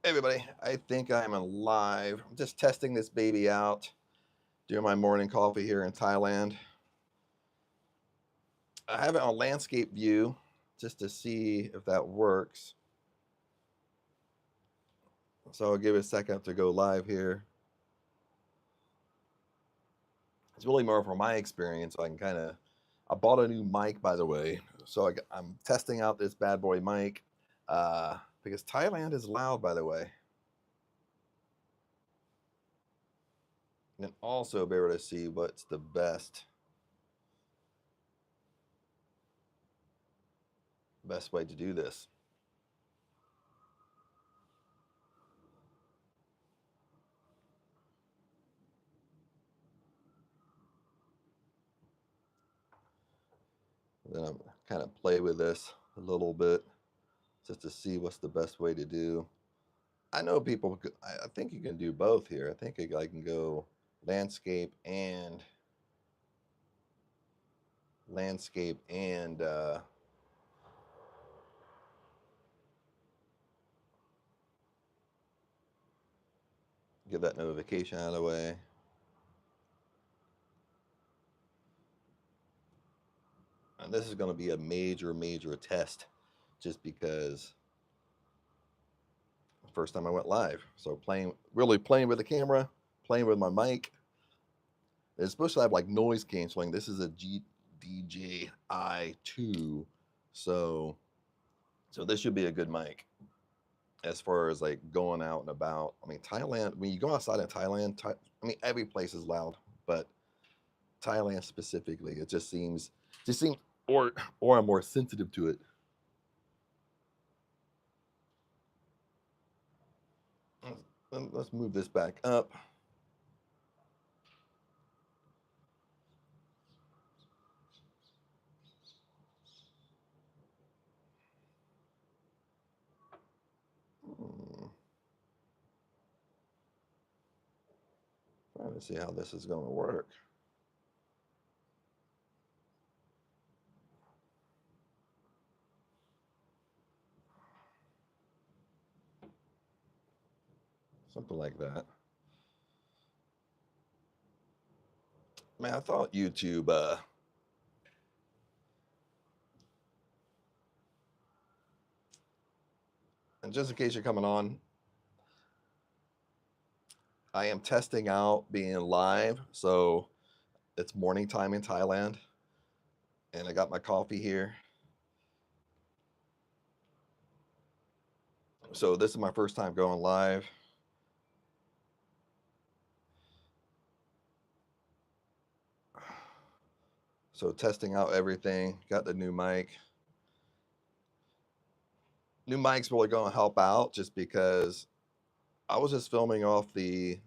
Hey everybody, I think I'm alive. I'm just testing this baby out, doing my morning coffee here in Thailand. I have it on landscape view just to see if that works. So I'll give it a second to go live here. It's really more for my experience. So I can I bought a new mic, by the way. So I'm testing out this bad boy mic because Thailand is loud, by the way. And also be able to see what's the best way to do this. Then I'm kind of play with this a little bit just to see what's the best way to do. I know people. I think you can do both here. I think I can go landscape and landscape and get that notification out of the way. And this is going to be a major test, just because first time I went live. So really playing with the camera, playing with my mic. It's supposed to have like noise canceling. This is a DJI 2, so this should be a good mic as far as like going out and about. I mean, Thailand. When you go outside in Thailand, I mean, every place is loud, but Thailand specifically, it just seems, or I'm more sensitive to it. Let's move this back up. Hmm, Trying to see how this is going to work. Something like that. Man, I thought YouTube. And just in case you're coming on, I am testing out being live. So it's morning time in Thailand, and I got my coffee here. So this is my first time going live. So testing out everything. Got the new mic. New mic's really going to help out just because I was just filming off the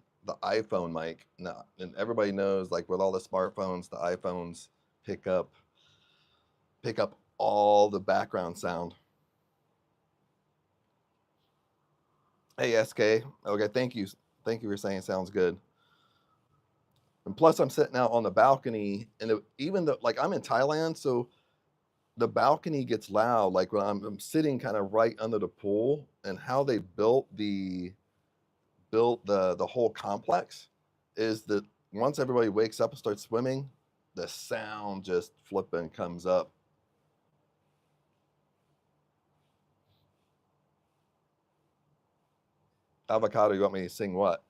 iPhone mic. No, and everybody knows, like with all the smartphones, the iPhones pick up all the background sound. Hey SK, okay, thank you for saying sounds good. And plus, I'm sitting out on the balcony, and even though like I'm in Thailand, so the balcony gets loud. Like when I'm sitting kind of right under the pool, and how they built the whole complex is that once everybody wakes up and starts swimming, the sound just flipping comes up. Avocado, you want me to sing what?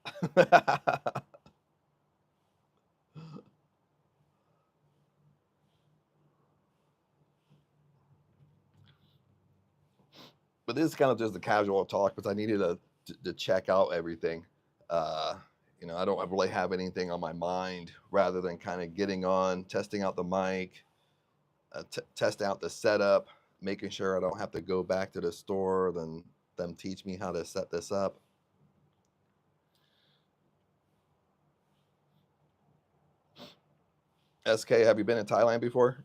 But this is kind of just a casual talk because I needed to check out everything. Uh, I don't really have anything on my mind rather than kind of getting on, testing out the mic, test out the setup, making sure I don't have to go back to the store, then them teach me how to set this up. SK, have you been in Thailand before?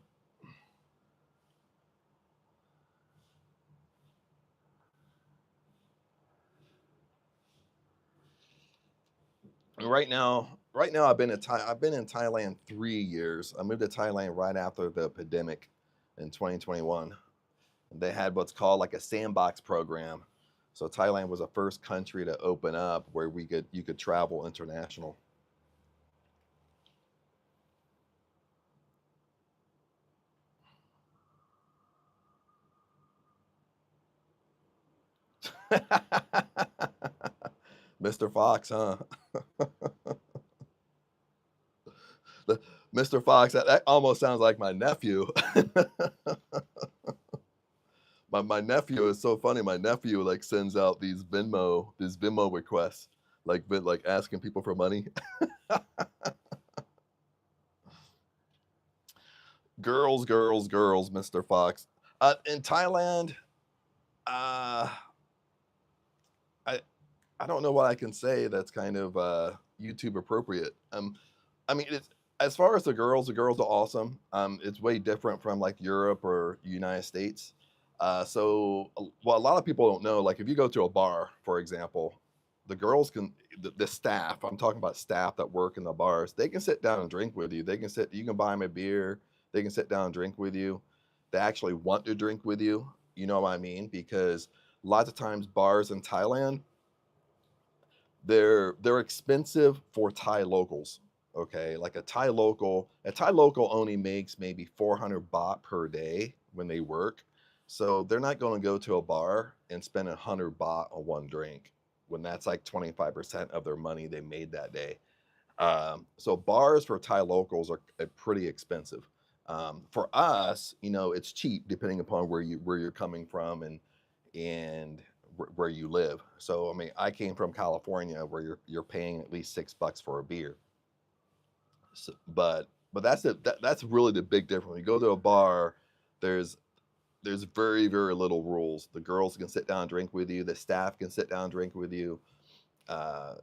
Right now, I've been in Thailand 3 years. I moved to Thailand right after the pandemic in 2021. They had what's called like a sandbox program. So Thailand was the first country to open up where you could travel international. Mr. Fox, huh? The, Mr. Fox, that almost sounds like my nephew. My nephew is so funny. My nephew like sends out these Venmo requests, like asking people for money. Girls, girls, girls, Mr. Fox. In Thailand, uh, I I don't know what I can say that's kind of YouTube appropriate. I mean, it's as far as the girls are awesome. It's way different from like Europe or United States. What a lot of people don't know, like if you go to a bar, for example, the girls can, the staff, I'm talking about staff that work in the bars, they can sit down and drink with you. They can sit, you can buy them a beer, they can sit down and drink with you. They actually want to drink with you. You know what I mean? Because lots of times bars in Thailand, they're expensive for Thai locals. Okay, like a Thai local only makes maybe 400 baht per day when they work, so they're not going to go to a bar and spend 100 baht on one drink when that's like 25% of their money they made that day. So bars for Thai locals are pretty expensive. For us, you know, it's cheap depending upon where you're coming from and where you live. So I mean, I came from California where you're paying at least $6 for a beer. But that's really the big difference. When you go to a bar, there's there's very very little rules. The girls can sit down and drink with you. The staff can sit down and drink with you. Uh,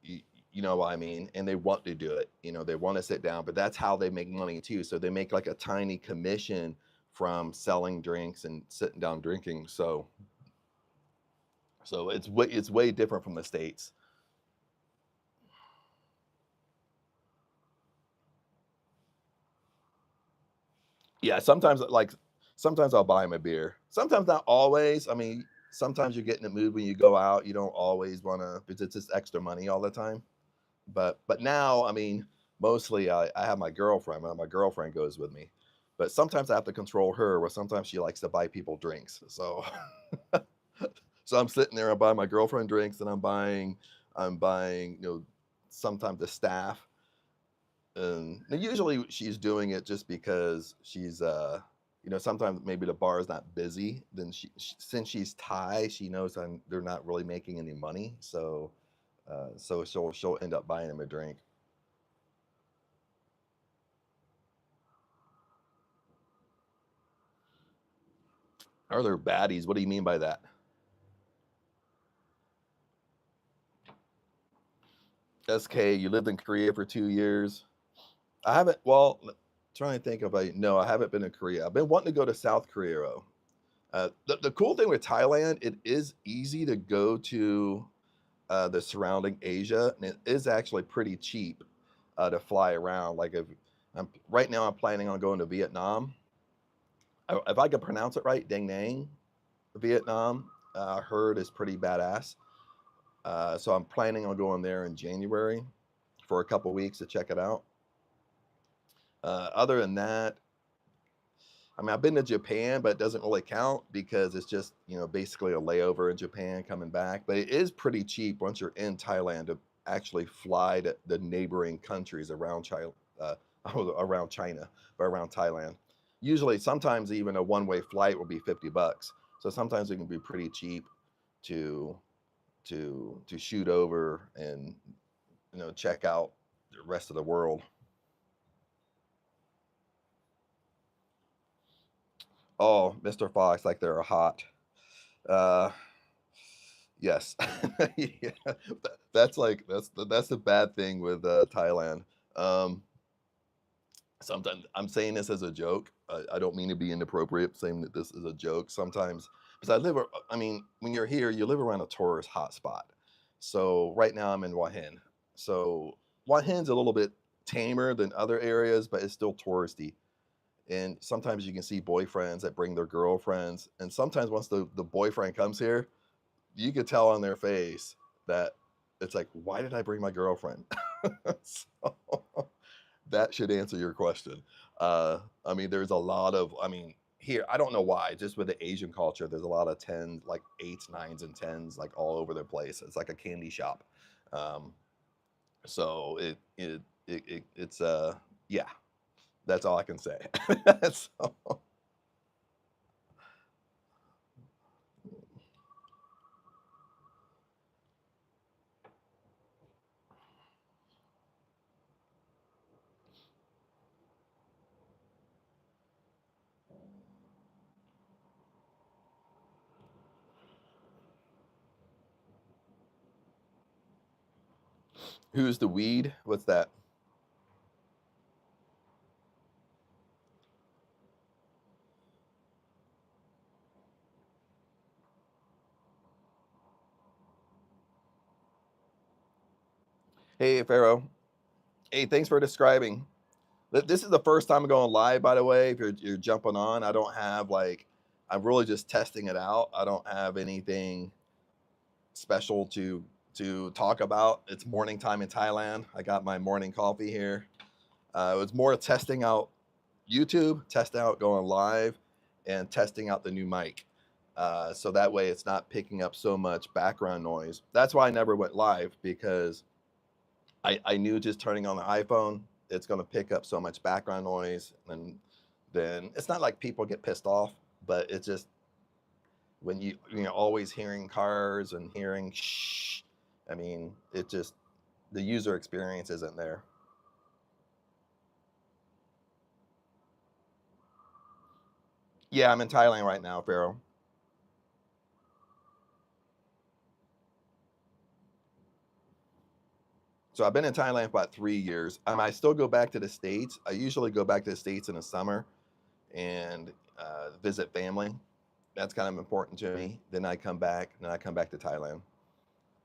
you, you know what I mean? And they want to do it. You know, they want to sit down, but that's how they make money too. So they make like a tiny commission from selling drinks and sitting down drinking. So it's way different from the states. Yeah, sometimes I'll buy him a beer. Sometimes not always. I mean, sometimes you get in the mood when you go out. You don't always want to because it's just extra money all the time. But now, I mean, mostly I have my girlfriend. My girlfriend goes with me, but sometimes I have to control her. Where sometimes she likes to buy people drinks. So so I'm sitting there. I buy my girlfriend drinks, and I'm buying sometimes the staff. And usually she's doing it just because sometimes maybe the bar is not busy. Then since she's Thai, she knows they're not really making any money. So she'll end up buying him a drink. Are there baddies? What do you mean by that? SK, you lived in Korea for 2 years. I haven't. Well, trying to think of no, I haven't been to Korea. I've been wanting to go to South Korea though. The cool thing with Thailand, it is easy to go to the surrounding Asia, and it is actually pretty cheap to fly around. Like if right now, I'm planning on going to Vietnam. If I could pronounce it right, Dang Nang, Vietnam. I heard is pretty badass. So I'm planning on going there in January for a couple weeks to check it out. Other than that, I mean, I've been to Japan, but it doesn't really count because it's just, basically a layover in Japan coming back. But it is pretty cheap once you're in Thailand to actually fly to the neighboring countries around China, around China, or around Thailand. Usually, sometimes even a one-way flight will be $50. So sometimes it can be pretty cheap to to shoot over and check out the rest of the world. Oh, Mr. Fox, like they're hot. Uh, yes, yeah. That's the bad thing with Thailand. Um, Sometimes I'm saying this as a joke. I don't mean to be inappropriate saying that this is a joke. Sometimes because I mean, when you're here, you live around a tourist hotspot. So right now I'm in Wahin. So Wahin's a little bit tamer than other areas, but it's still touristy. And sometimes you can see boyfriends that bring their girlfriends. And sometimes once the boyfriend comes here, you could tell on their face that it's like, why did I bring my girlfriend? So that should answer your question. I mean, there's a lot of, I mean, here, I don't know why, just with the Asian culture, there's a lot of tens, like eights, nines, and tens, like all over the place. It's like a candy shop. Um, so it's yeah, that's all I can say. So, who's the weed? What's that? Hey, Pharaoh. Hey, thanks for describing. This is the first time I'm going live, by the way. If you're jumping on, I don't have like, I'm really just testing it out. I don't have anything special to talk about. It's morning time in Thailand. I got my morning coffee here. It was more testing out YouTube, testing out going live, and testing out the new mic. So that way it's not picking up so much background noise. That's why I never went live, because I knew just turning on the iPhone, it's going to pick up so much background noise. And then it's not like people get pissed off, but it's just when you're always hearing cars and hearing shh. I mean, it just, the user experience isn't there. Yeah, I'm in Thailand right now, Pharaoh. So I've been in Thailand for about 3 years. I still go back to the States. I usually go back to the States in the summer and visit family. That's kind of important to me. Then I come back to Thailand.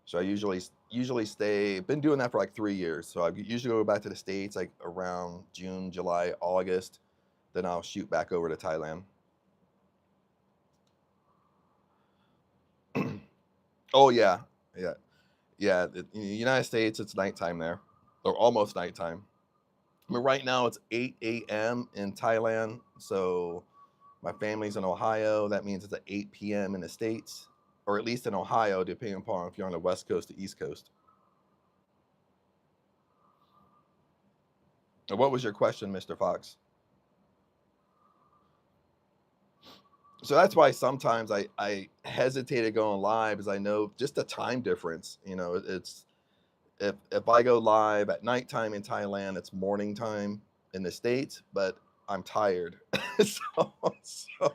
So I usually stay. Been doing that for like 3 years. So I usually go back to the States like around June, July, August. Then I'll shoot back over to Thailand. Oh yeah, yeah, yeah. In the United States, it's nighttime there, or almost nighttime. I mean, right now it's 8 a.m. in Thailand. So my family's in Ohio. That means it's at 8 p.m. in the States, or at least in Ohio, depending upon if you're on the West Coast or East Coast. And what was your question, Mr. Fox? So that's why sometimes I hesitated going live, as I know just the time difference. It's, if I go live at nighttime in Thailand, it's morning time in the States, but I'm tired. so so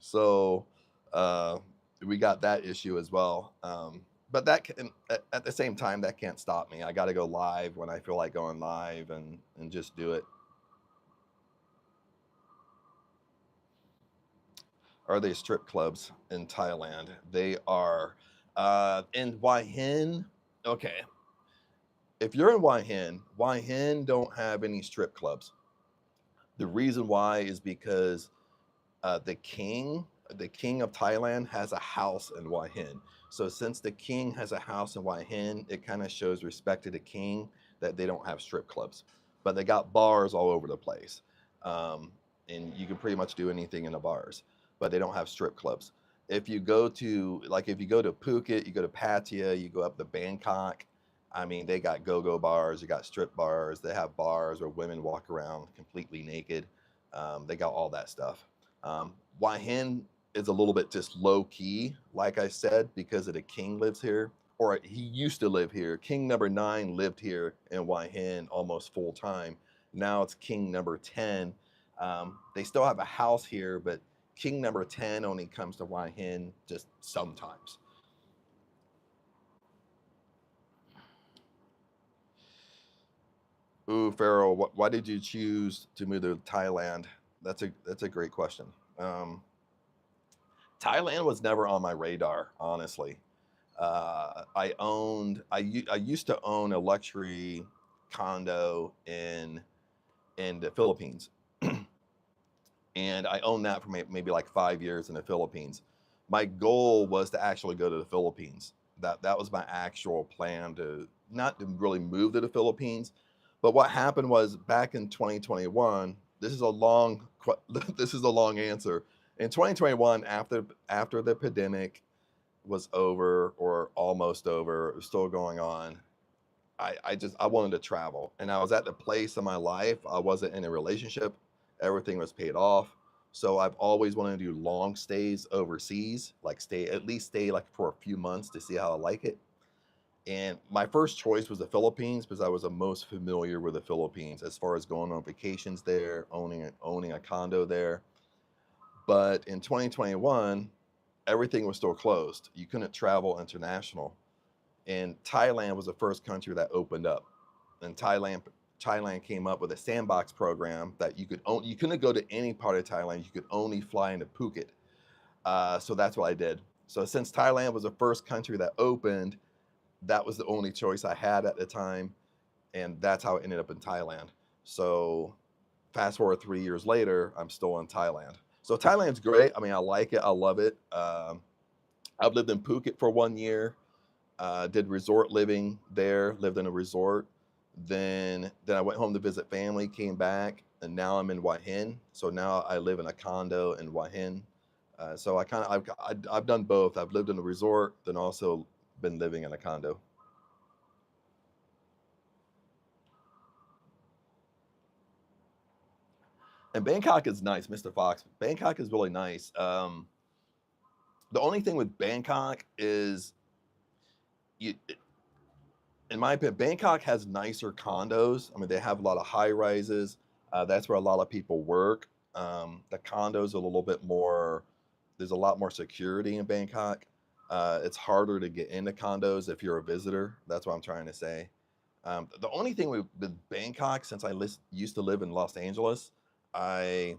so uh, we got that issue as well. But that can, at the same time, that can't stop me. I got to go live when I feel like going live, and just do it. Are they strip clubs in Thailand? They are. In Hua Hin, okay. If you're in Hua Hin don't have any strip clubs. The reason why is because the king of Thailand has a house in Hua Hin. So since the king has a house in Hua Hin, it kind of shows respect to the king that they don't have strip clubs, but they got bars all over the place, um, and you can pretty much do anything in the bars, but they don't have strip clubs. If you go to Phuket, you go to Pattaya, you go up to Bangkok. I mean, they got go-go bars, you got strip bars, they have bars where women walk around completely naked. They got all that stuff. Wahin is a little bit just low key, like I said, because of the king lives here, or he used to live here. King number 9 lived here in Wahin almost full time. Now it's king number 10. They still have a house here, but king number 10 only comes to Wahin just sometimes. Ooh, Farrell, why did you choose to move to Thailand? That's a great question. Um, Thailand was never on my radar, honestly. I used to own a luxury condo in the Philippines, and I owned that for maybe like 5 years in the Philippines. my goal was to actually go to the Philippines. That was my actual plan, to not to really move to the Philippines. But what happened was back in 2021. This is a long this is a long answer. In 2021, after the pandemic was over or almost over, it was still going on. I wanted to travel, and I was at the place in my life. I wasn't in a relationship. Everything was paid off. So I've always wanted to do long stays overseas, like stay like for a few months to see how I like it. And my first choice was the Philippines because I was the most familiar with the Philippines as far as going on vacations there, owning a condo there. But in 2021, everything was still closed. You couldn't travel international, and Thailand was the first country that opened up. And Thailand came up with a sandbox program that you couldn't go to any part of Thailand. You could only fly into Phuket. So that's what I did. So since Thailand was the first country that opened, that was the only choice I had at the time, and that's how I ended up in Thailand. So fast forward 3 years later, I'm still in Thailand. So Thailand's great. I mean, I like it. I love it. I've lived in Phuket for 1 year. Did resort living there. Lived in a resort. Then I went home to visit family. Came back, and now I'm in Hua Hin. So now I live in a condo in Hua Hin. So I've done both. I've lived in a resort, then also been living in a condo. And Bangkok is nice, Mr. Fox. Bangkok is really nice. The only thing with Bangkok is, you, in my opinion, Bangkok has nicer condos. I mean, they have a lot of high rises. That's where a lot of people work. The condos are a little bit more. There's a lot more security in Bangkok. It's harder to get into condos if you're a visitor. That's what I'm trying to say. The only thing with Bangkok, since used to live in Los Angeles, I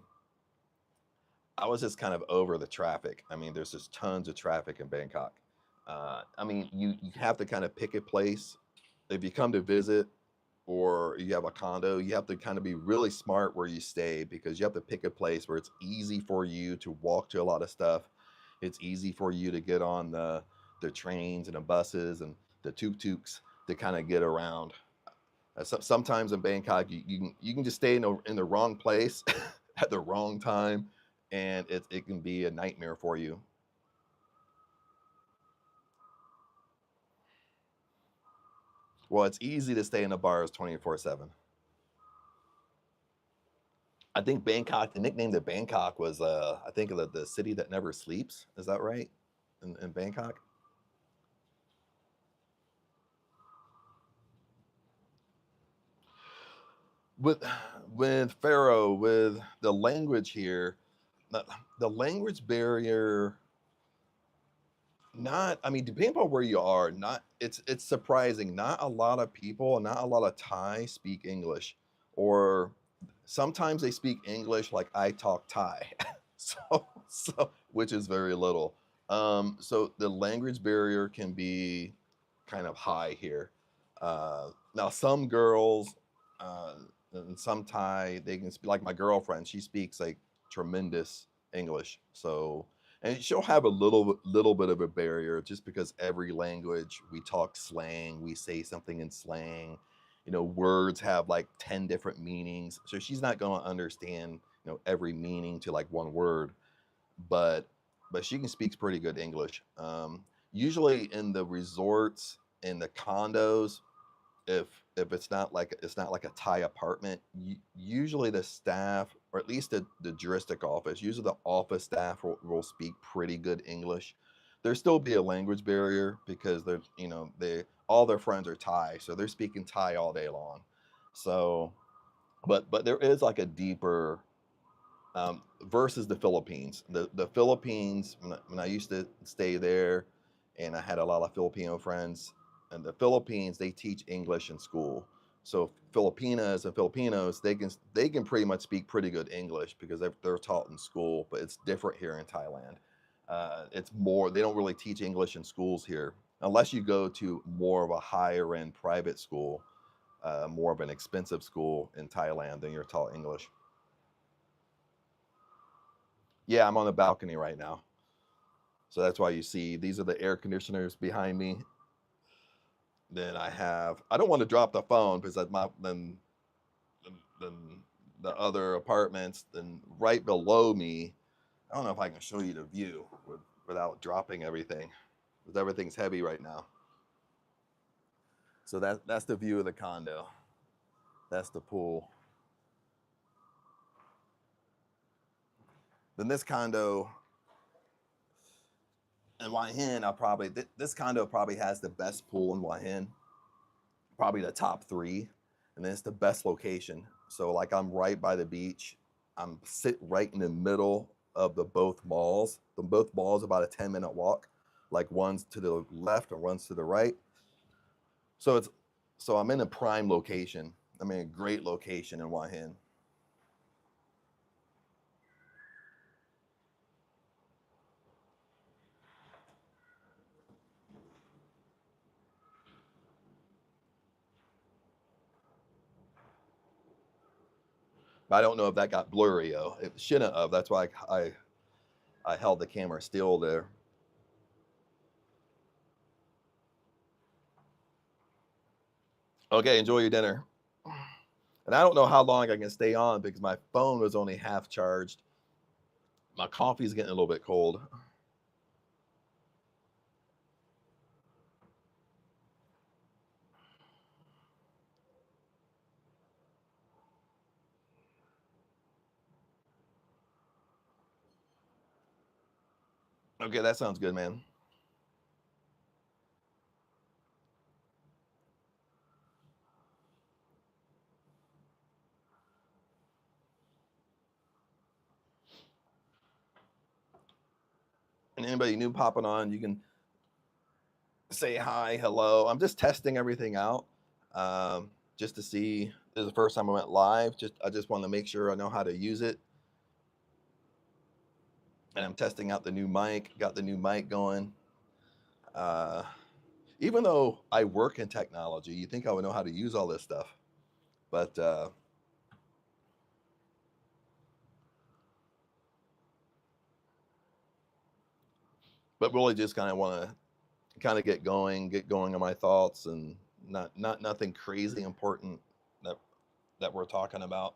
I was just kind of over the traffic. I mean, there's just tons of traffic in Bangkok. I mean, you have to kind of pick a place. If you come to visit or you have a condo, you have to kind of be really smart where you stay, because you have to pick a place where it's easy for you to walk to a lot of stuff. It's easy for you to get on the trains and the buses and the tuk-tuks to kind of get around. Sometimes in Bangkok, you can just stay in the wrong place at the wrong time, and it can be a nightmare for you. Well, it's easy to stay in the bars 24/7. I think Bangkok, the nickname to Bangkok was, I think, the city that never sleeps. Is that right? In Bangkok? With with Pharaoh, with the language here, the, the language barrier, not, I mean, depending on where you are, not, it's surprising. Not a lot of people, not a lot of Thai speak English, or sometimes they speak English like I talk Thai. So which is very little. So the language barrier can be kind of high here. Now some girls, uh, and some Thai, they can speak, like my girlfriend, she speaks like tremendous English. So, and she'll have a little bit of a barrier just because every language we talk slang, we say something in slang. Words have like 10 different meanings. So she's not going to understand, every meaning to like one word, but she can speak pretty good English. Usually in the resorts, in the condos, if it's not like a Thai apartment, usually the staff, or at least the juristic office, usually the office staff will speak pretty good English. There still be a language barrier because they all their friends are Thai, so they're speaking Thai all day long. So, but there is like a deeper, versus the Philippines. The Philippines, when I used to stay there, and I had a lot of Filipino friends. And the Philippines, they teach English in school. So Filipinas and Filipinos, they can pretty much speak pretty good English because they're taught in school. But it's different here in Thailand. It's more, they don't really teach English in schools here unless you go to more of a higher end private school, more of an expensive school in Thailand. Then you're taught English. Yeah, I'm on the balcony right now. So that's why you see these are the air conditioners behind me. Then I don't want to drop the phone because then the other apartments. Then right below me, I don't know if I can show you the view without dropping everything, because everything's heavy right now. So that's the view of the condo. That's the pool. Then this condo in Waihin, this condo probably has the best pool in Waihin, probably the top three, and then it's the best location. So like I'm right by the beach. I'm sit right in the middle of the both malls. The both malls about a 10-minute walk, like one's to the left or one's to the right. So I'm in a prime location. I'm in a great location in Waihin. But I don't know if that got blurry though. It shouldn't have. That's why I held the camera still there. Okay, enjoy your dinner. And I don't know how long I can stay on because my phone was only half charged. My coffee's getting a little bit cold. Okay, that sounds good, man. And anybody new popping on, you can say hi, hello. I'm just testing everything out, just to see. This is the first time I went live. I just want to make sure I know how to use it. And I'm testing out the new mic. Got the new mic going. Uh, Even though I work in technology, you think I would know how to use all this stuff, but really just kind of want to kind of get going on my thoughts, and not nothing crazy important that we're talking about.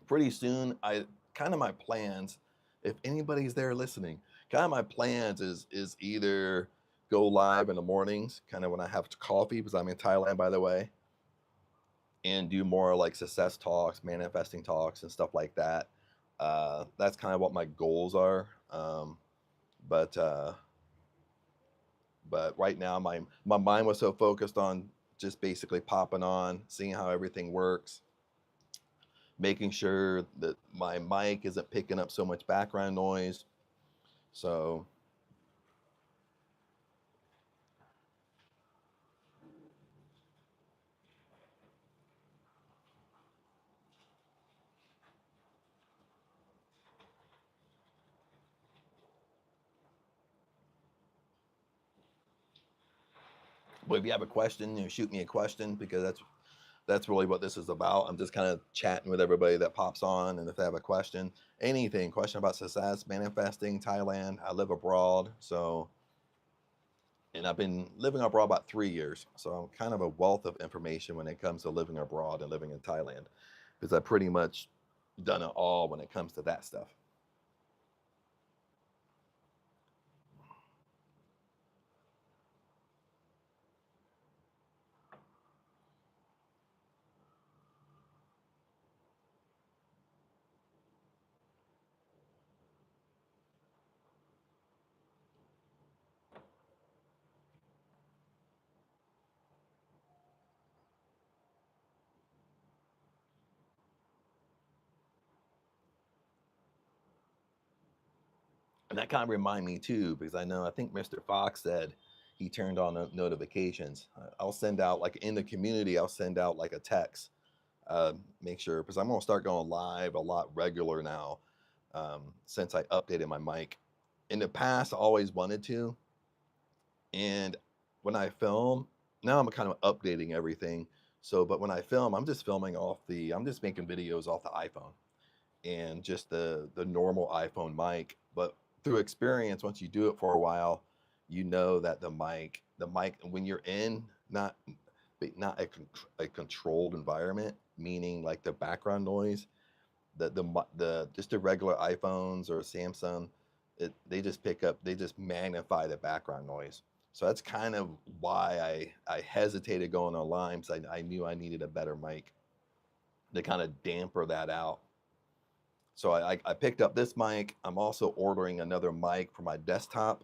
Pretty soon, I kind of my plans, if anybody's there listening, kind of my plans is either go live in the mornings, kind of when I have coffee, because I'm in Thailand, by the way, and do more like success talks, manifesting talks, and stuff like that. That's kind of what my goals are. But right now, my mind was so focused on just basically popping on, seeing how everything works, making sure that my mic isn't picking up so much background noise. So, but if you have a question, shoot me a question, because that's really what this is about. I'm just kind of chatting with everybody that pops on, and if they have a question, anything, question about success, manifesting, Thailand. I live abroad, so, and I've been living abroad about 3 years, so I'm kind of a wealth of information when it comes to living abroad and living in Thailand, because I've pretty much done it all when it comes to that stuff. And that kind of remind me too, because I think Mr. Fox said he turned on notifications. I'll send out, like in the community, I'll send out like a text, make sure, because I'm gonna start going live a lot regular now, since I updated my mic. In the past, I always wanted to, and when I film, now I'm kind of updating everything. So, but when I film, I'm just making videos off the iPhone and just the normal iPhone mic. But through experience, once you do it for a while, you know that the mic, when you're in not a controlled environment, meaning like the background noise, the just the regular iPhones or Samsung, they just pick up, they just magnify the background noise. So that's kind of why I hesitated going online, because I knew I needed a better mic to kind of damper that out. So I picked up this mic. I'm also ordering another mic for my desktop.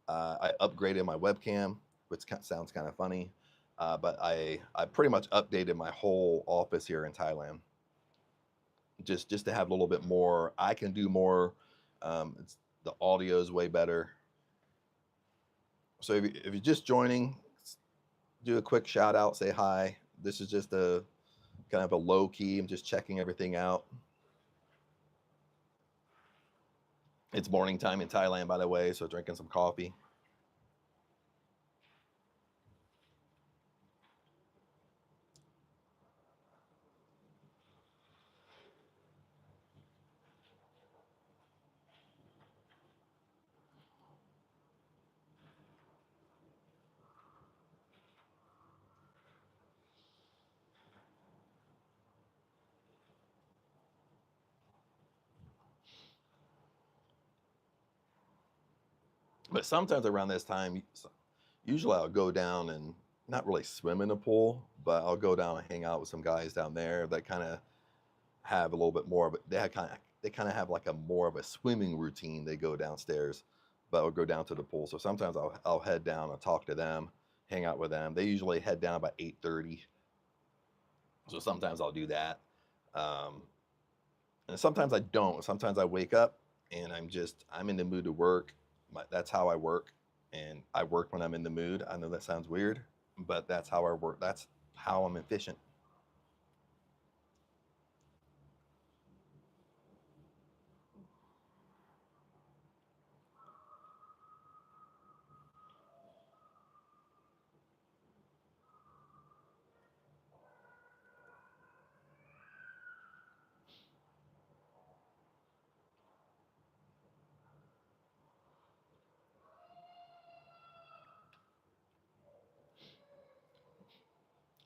I upgraded my webcam, which sounds kind of funny, but I pretty much updated my whole office here in Thailand, just to have a little bit more. I can do more. The audio is way better. So if you're just joining, do a quick shout out, say hi. This is just a kind of a low key. I'm just checking everything out. It's morning time in Thailand, by the way, so drinking some coffee. But sometimes around this time, usually I'll go down and not really swim in the pool, but I'll go down and hang out with some guys down there that kind of have a little bit more, but they kind of have like a more of a swimming routine. They go downstairs, but I'll go down to the pool. So sometimes I'll head down and talk to them, hang out with them. They usually head down about 8:30, so sometimes I'll do that. Um, and sometimes I don't. Sometimes I wake up and I'm in the mood to work. That's how I work, and I work when I'm in the mood. I know that sounds weird, but that's how I work. That's how I'm efficient.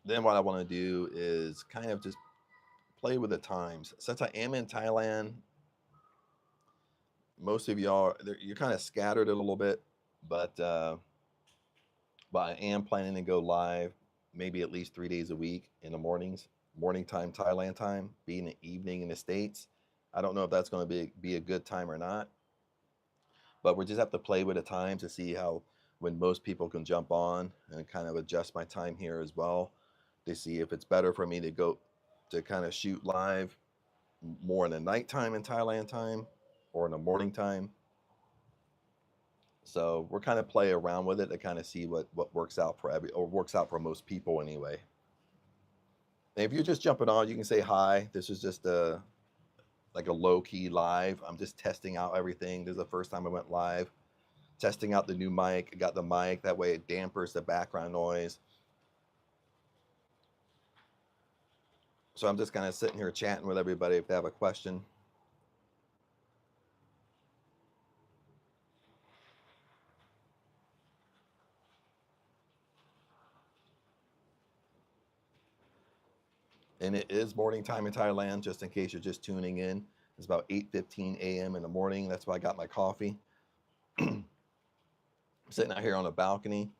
Then what I want to do is kind of just play with the times. Since I am in Thailand, most of y'all you're kind of scattered a little bit, but uh, but I am planning to go live maybe at least 3 days a week in the mornings, morning time Thailand time, being the evening in the States. I don't know if that's going to be a good time or not, but we just have to play with the times to see how when most people can jump on, and kind of adjust my time here as well to see if it's better for me to go to kind of shoot live more in the nighttime in Thailand time or in the morning time. So we're kind of play around with it to kind of see what works out for or works out for most people anyway. And if you're just jumping on, you can say hi. This is just a like a low key live. I'm just testing out everything. This is the first time I went live, testing out the new mic. I got the mic that way it dampers the background noise. So I'm just kind of sitting here chatting with everybody if they have a question. And it is morning time in Thailand, just in case you're just tuning in. It's about 8:15 a.m. in the morning. That's why I got my coffee. I'm sitting out here on a balcony,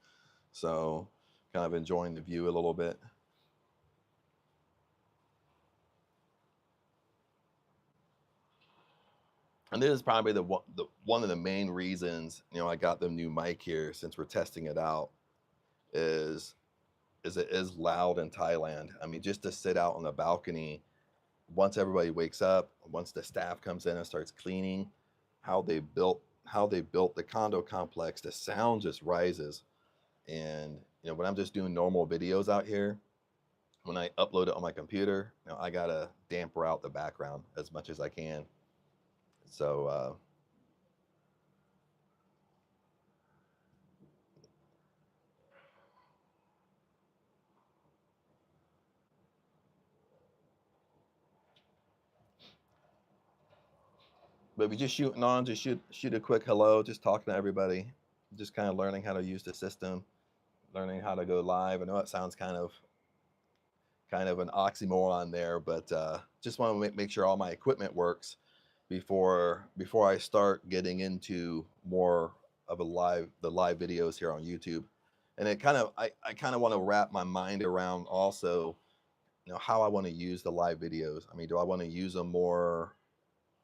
so kind of enjoying the view a little bit. And this is probably the one of the main reasons I got the new mic here, since we're testing it out, is it is loud in Thailand. I mean, just to sit out on the balcony once everybody wakes up, once the staff comes in and starts cleaning, how they built the condo complex, the sound just rises. And when I'm just doing normal videos out here, when I upload it on my computer, I gotta damper out the background as much as I can. So But we just shooting on, just shoot a quick hello, just talking to everybody, just kind of learning how to use the system, learning how to go live. I know it sounds kind of an oxymoron there, but just want to make sure all my equipment works before I start getting into more of the live videos here on YouTube. And I kind of want to wrap my mind around also, how I want to use the live videos. I mean, do I want to use them more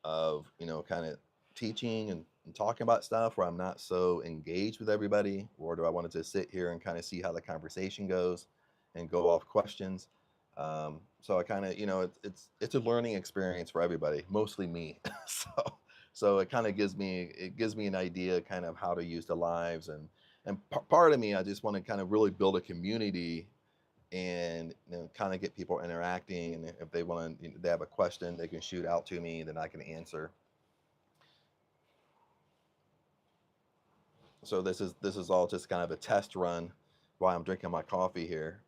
of, kind of teaching and talking about stuff where I'm not so engaged with everybody, or do I want to just sit here and kind of see how the conversation goes and go off questions? So I kind of, it's a learning experience for everybody, mostly me. so so it gives me an idea kind of how to use the lives, and part of me, I just want to kind of really build a community and kind of get people interacting, and if they want to, they have a question, they can shoot out to me, then I can answer. So this is all just kind of a test run while I'm drinking my coffee here,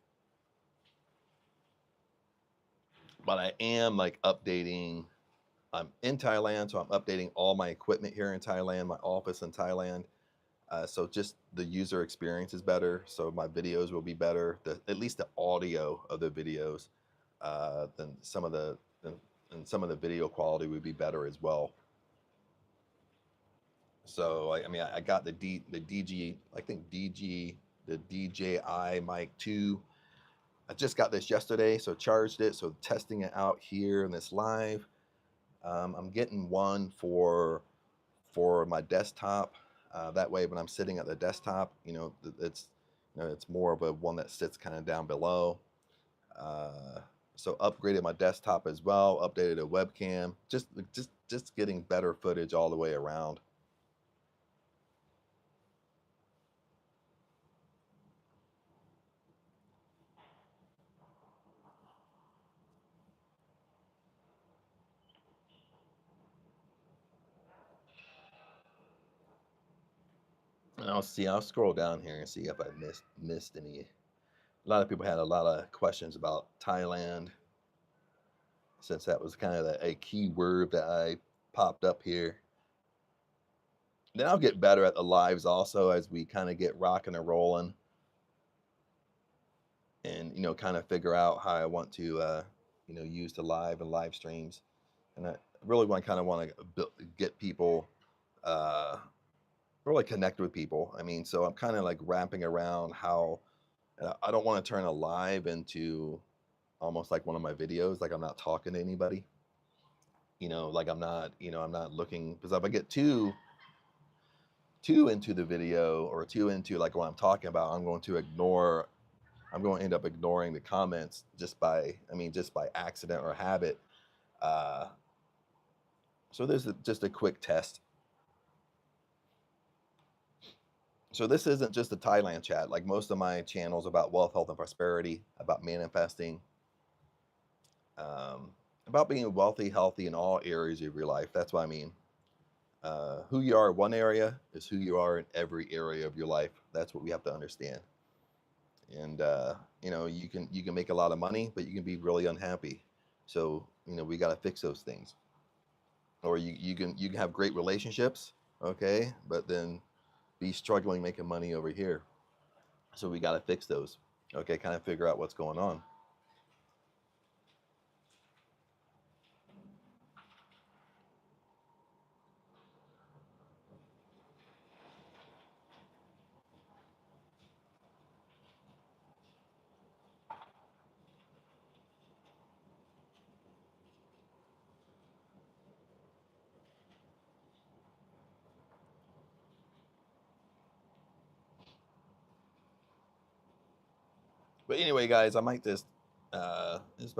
but I am like updating. I'm in Thailand, so I'm updating all my equipment here in Thailand, my office in Thailand. So just the user experience is better. So my videos will be better. At least the audio of the videos, than and some of the video quality would be better as well. So I mean, I got the DG, I think the DJI Mic 2. I just got this yesterday, so charged it. So testing it out here in this live. I'm getting one for my desktop. That way, when I'm sitting at the desktop, it's more of a one that sits kind of down below. Uh, so upgraded my desktop as well. Updated a webcam. Just getting better footage all the way around. And I'll scroll down here and see if I missed any. A lot of people had a lot of questions about Thailand, since that was kind of a key word that I popped up here. Then I'll get better at the lives also as we kind of get rocking and rolling, and kind of figure out how I want to use the live and live streams. And I really want to get people, uh, really connect with people. I mean, so I'm kind of like wrapping around how, I don't want to turn a live into almost like one of my videos, like I'm not talking to anybody. Like I'm not looking, because if I get too into the video, or too into like what I'm talking about, I'm going to end up ignoring the comments just by accident or habit. Uh, so this is just a quick test. So this isn't just a Thailand chat. Like most of my channels about wealth, health, and prosperity, about manifesting, um, about being wealthy, healthy in all areas of your life. That's what I mean. Who you are in one area is who you are in every area of your life. That's what we have to understand. And you can make a lot of money, but you can be really unhappy. So we got to fix those things. Or you can have great relationships, okay, but then be struggling making money over here. So we got to fix those. Okay, kind of figure out what's going on. But anyway, guys, I might just it's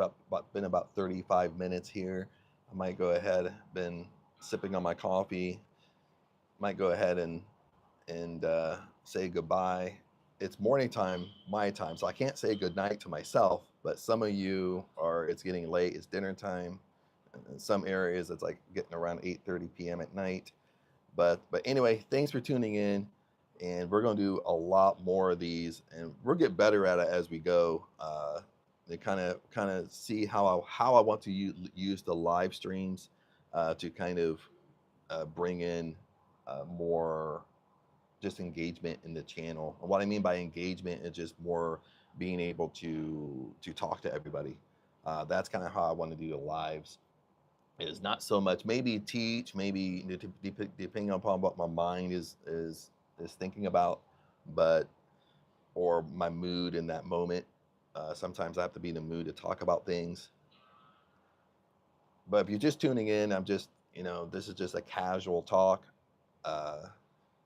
been about 35 minutes here. I might go ahead, been sipping on my coffee. Might go ahead and say goodbye. It's morning time, my time, so I can't say good night to myself. But some of you are. It's getting late. It's dinner time. In some areas, it's like getting around 8:30 p.m. at night. But anyway, thanks for tuning in, and we're gonna do a lot more of these, and we'll get better at it as we go. To kind of see how I want to use the live streams, to kind of bring in more just engagement in the channel. And what I mean by engagement is just more being able to talk to everybody. That's kind of how I want to do the lives. Is not so much maybe teach, maybe depending upon what my mind is thinking about, but or my mood in that moment. Sometimes I have to be in the mood to talk about things. But if you're just tuning in, I'm just, this is just a casual talk. Uh,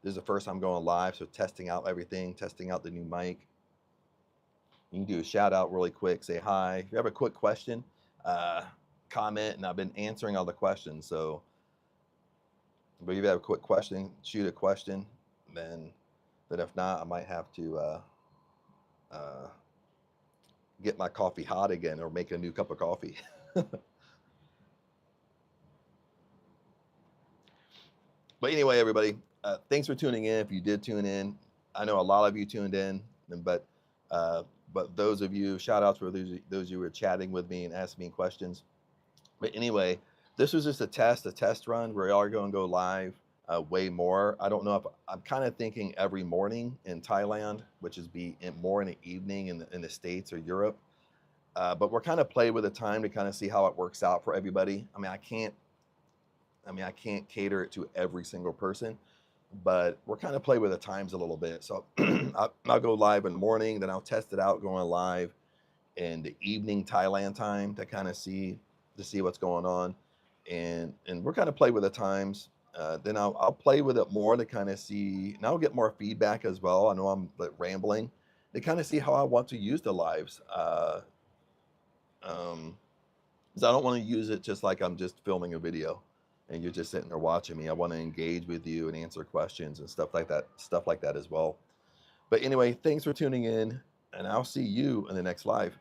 this is the first time going live, so testing out everything, testing out the new mic. You can do a shout out really quick, say hi. If you have a quick question, uh, comment, and I've been answering all the questions. So, but if you have a quick question, shoot a question. Then if not, I might have to uh, get my coffee hot again or make a new cup of coffee. But anyway, everybody, thanks for tuning in. If you did tune in, I know a lot of you tuned in, but uh, those of you, shout outs for those who were chatting with me and asking me questions. But anyway, this was just a test run. We are going to go live way more. I don't know if I'm kind of thinking every morning in Thailand, which is more in the evening in the States or Europe. But we're kind of playing with the time to kind of see how it works out for everybody. I can't cater it to every single person, but we're kind of play with the times a little bit. So I'll go live in the morning, then I'll test it out going live in the evening Thailand time to kind of see what's going on, and we're kind of play with the times. Then I'll play with it more to kind of see, and I'll get more feedback as well. I know I'm rambling to kind of see how I want to use the lives. Because I don't want to use it just like I'm just filming a video and you're just sitting there watching me. I want to engage with you and answer questions and stuff like that as well. But anyway, thanks for tuning in, and I'll see you in the next live.